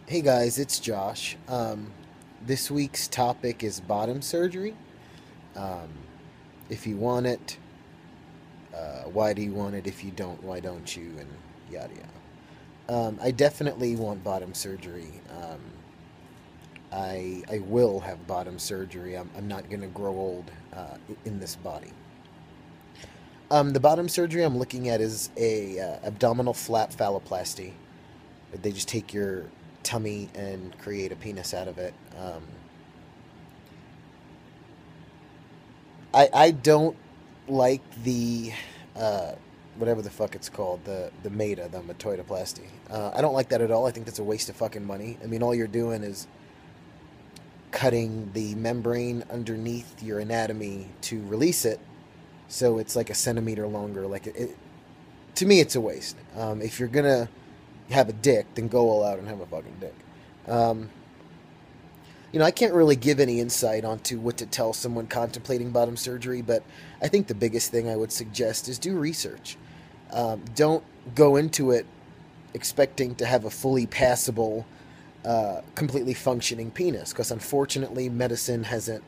Hey guys, it's Josh. This week's topic is bottom surgery. Um, if you want it, why do you want it? If you don't, why don't you? And yada yada. I definitely want bottom surgery. I will have bottom surgery. I'm not gonna grow old in this body. The bottom surgery I'm looking at is a abdominal flap phalloplasty. They just take your tummy and create a penis out of it. I don't like the whatever the fuck it's called, the META, the metoidoplasty. I don't like that at all. I think that's a waste of fucking money. I mean, all you're doing is cutting the membrane underneath your anatomy to release it, so it's like a centimeter longer. To me, it's a waste. If you're gonna have a dick, then go all out and have a fucking dick. Um, I can't really give any insight onto what to tell someone contemplating bottom surgery, but I think the biggest thing I would suggest is do research. Don't go into it expecting to have a fully passable, completely functioning penis, because unfortunately, medicine hasn't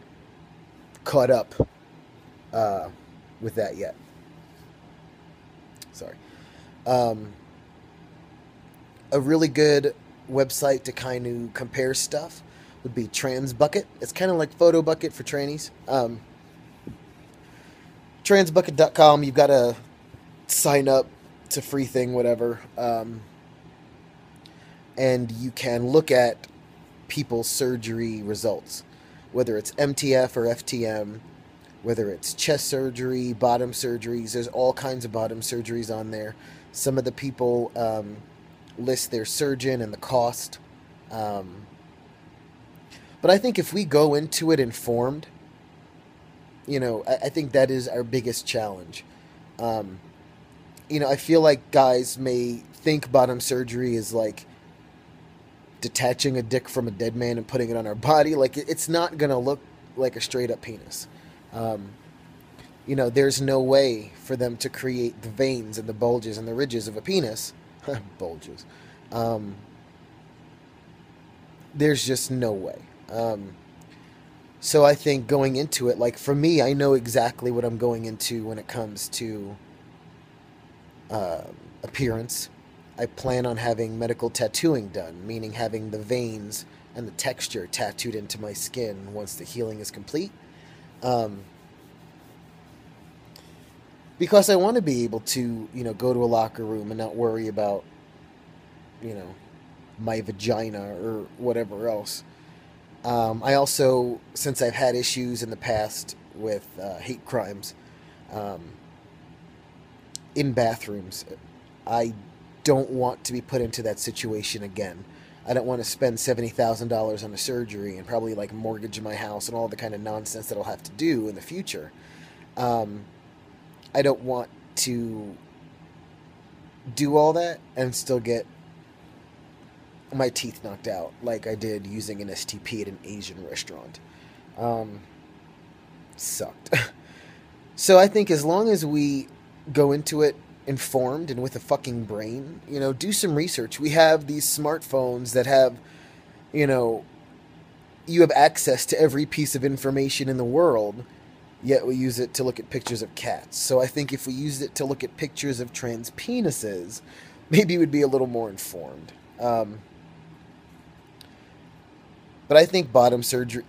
caught up uh, with that yet. Sorry. Um, a really good website to kind of compare stuff would be TransBucket. It's kind of like PhotoBucket for trannies. Transbucket.com, you've got to sign up. It's a free thing, whatever. And you can look at people's surgery results, whether it's MTF or FTM, whether it's chest surgery, bottom surgeries. There's all kinds of bottom surgeries on there. Some of the people list their surgeon and the cost. Um, but I think if we go into it informed, I think that is our biggest challenge. Um, I feel like guys may think bottom surgery is like detaching a dick from a dead man and putting it on our body. Like, it's not going to look like a straight up penis. Um, there's no way for them to create the veins and the bulges and the ridges of a penis. Bulges. Um, there's just no way. Um, so I think going into it, like for me, I know exactly what I'm going into when it comes to uh, appearance. I plan on having medical tattooing done, meaning having the veins and the texture tattooed into my skin once the healing is complete. Um, because I want to be able to, go to a locker room and not worry about, you know, my vagina or whatever else. I also, since I've had issues in the past with hate crimes um, in bathrooms, I don't want to be put into that situation again. I don't want to spend $70,000 on a surgery and probably like mortgage my house and all the kind of nonsense that I'll have to do in the future. Um, I don't want to do all that and still get my teeth knocked out like I did using an STP at an Asian restaurant. Um, Sucked. So I think as long as we go into it informed and with a fucking brain, do some research. We have these smartphones that have, you know, you have access to every piece of information in the world, yet we use it to look at pictures of cats. So I think if we used it to look at pictures of trans penises, maybe we'd be a little more informed. But I think bottom surgery.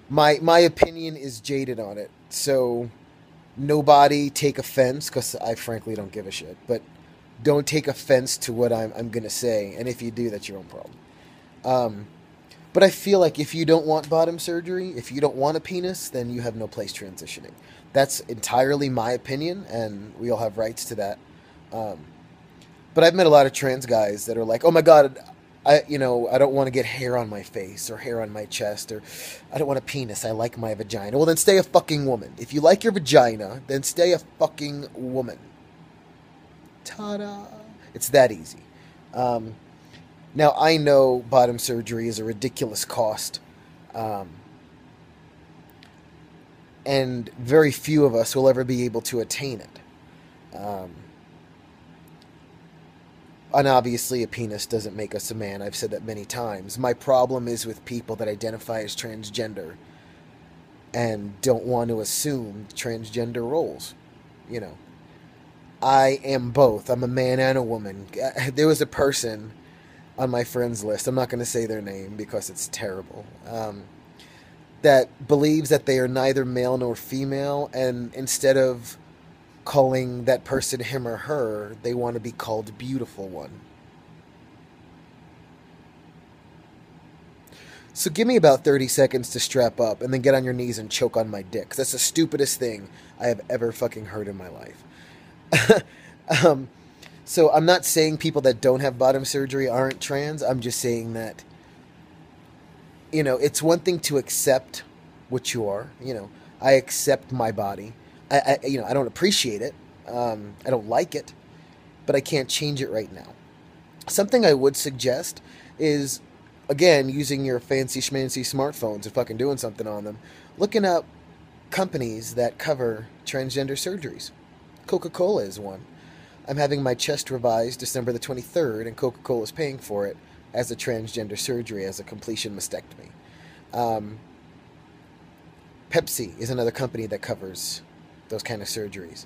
My opinion is jaded on it. So nobody take offense, because I frankly don't give a shit. But don't take offense to what I'm gonna say. And if you do, that's your own problem. Um, but I feel like if you don't want bottom surgery, if you don't want a penis, then you have no place transitioning. That's entirely my opinion, and we all have rights to that. Um, but I've met a lot of trans guys that are like, "Oh my god, I don't want to get hair on my face or hair on my chest, or I don't want a penis. I like my vagina." Well, then stay a fucking woman. If you like your vagina, then stay a fucking woman. Ta-da! It's that easy. Um, Now I know bottom surgery is a ridiculous cost, um, and very few of us will ever be able to attain it. Um, And obviously, a penis doesn't make us a man. I've said that many times. My problem is with people that identify as transgender and don't want to assume transgender roles. You know, I am both. I'm a man and a woman. There was a person on my friends list. I'm not going to say their name because it's terrible. That believes that they are neither male nor female, and instead of calling that person him or her, they want to be called beautiful one. So give me about 30 seconds to strap up and then get on your knees and choke on my dick. 'Cause that's the stupidest thing I have ever fucking heard in my life. So I'm not saying people that don't have bottom surgery aren't trans. I'm just saying that, you know, it's one thing to accept what you are. You know, I accept my body. I don't appreciate it. I don't like it, but I can't change it right now. Something I would suggest is, again, using your fancy schmancy smartphones and fucking doing something on them, looking up companies that cover transgender surgeries. Coca-Cola is one. I'm having my chest revised December the 23rd, and Coca-Cola is paying for it as a transgender surgery, as a completion mastectomy. Pepsi is another company that covers those kind of surgeries.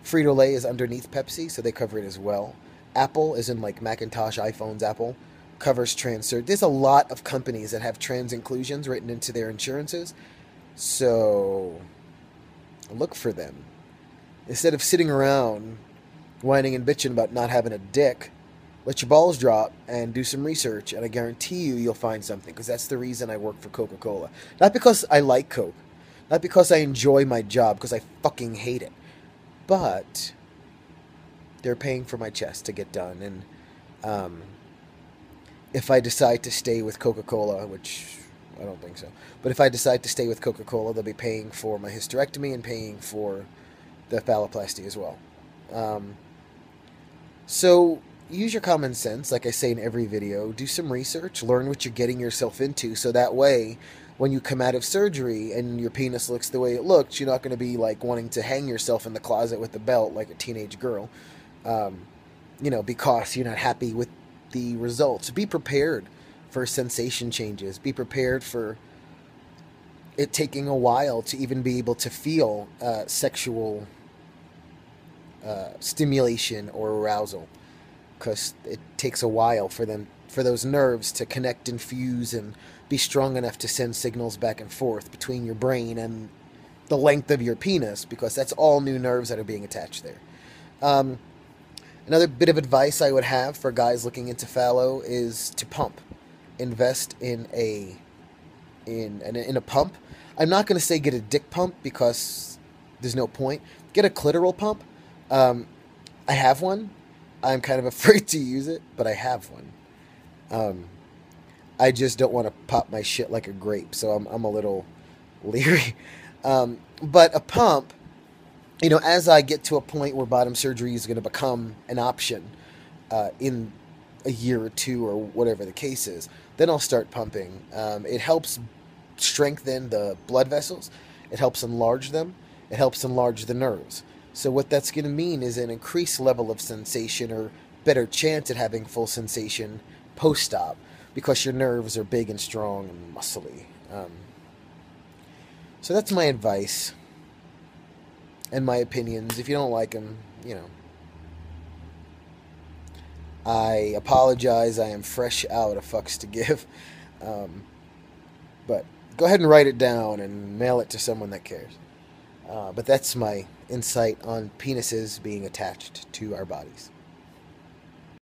Frito-Lay is underneath Pepsi, so they cover it as well. Apple is in like Macintosh, iPhones, Apple covers trans surgery. There's a lot of companies that have trans inclusions written into their insurances, so look for them. Instead of sitting around whining and bitching about not having a dick, let your balls drop and do some research, and I guarantee you'll find something, because that's the reason I work for Coca-Cola. Not because I like Coke, not because I enjoy my job, because I fucking hate it, but they're paying for my chest to get done, and if I decide to stay with Coca-Cola, which I don't think so, but if I decide to stay with Coca-Cola, they'll be paying for my hysterectomy and paying for the phalloplasty as well. So use your common sense, like I say in every video. Do some research, learn what you're getting yourself into, so that way when you come out of surgery and your penis looks the way it looks, you're not going to be like wanting to hang yourself in the closet with the belt like a teenage girl, because you're not happy with the results. Be prepared for sensation changes. Be prepared for it taking a while to even be able to feel sexual stimulation or arousal, because it takes a while for those nerves to connect and fuse and be strong enough to send signals back and forth between your brain and the length of your penis, because that's all new nerves that are being attached there. Another bit of advice I would have for guys looking into phallo is to pump. Invest in a pump. I'm not going to say get a dick pump, because there's no point. Get a clitoral pump. I have one. I'm kind of afraid to use it, but I have one. I just don't want to pop my shit like a grape, so I'm a little leery. But a pump, as I get to a point where bottom surgery is going to become an option in a year or two or whatever the case is, then I'll start pumping. It helps strengthen the blood vessels. It helps enlarge them. It helps enlarge the nerves. So what that's going to mean is an increased level of sensation, or better chance at having full sensation post-op, because your nerves are big and strong and muscly. So that's my advice and my opinions. If you don't like them, I apologize. I am fresh out of fucks to give. But go ahead and write it down and mail it to someone that cares. But that's my insight on penises being attached to our bodies.